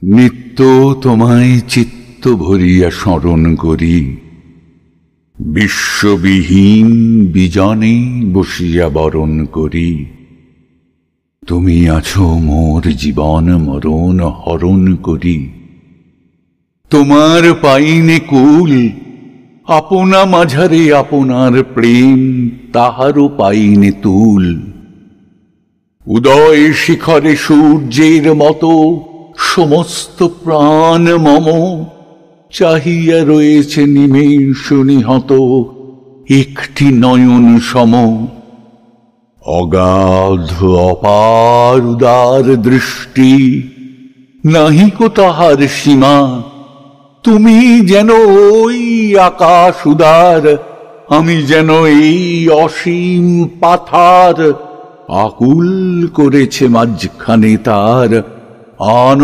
নিত্য তোমায় চিত্ত ভরিয়া স্মরণ করি, বিশ্ববিহীন বিজনে বসিয়া বরণ করি। তুমি আছো মোর জীবন মরণ হরণ করি। তোমার পাইনে কুল, আপনা মাঝারে আপনার প্রেম তাহারও পাইনে তুল। উদয় শিখরে সূর্যের মতো সমস্ত প্রাণ মম চাহিয়া রয়েছে নিমেষ নিহত একটি নয়ন সম। অগাধ অপার উদার দৃষ্টি, নাহিক তাহার সীমা। তুমি যেন ওই আকাশ উদার, আমি যেন এই অসীম পাথার। আকুল করেছে মাঝখানে তার আনন্দ।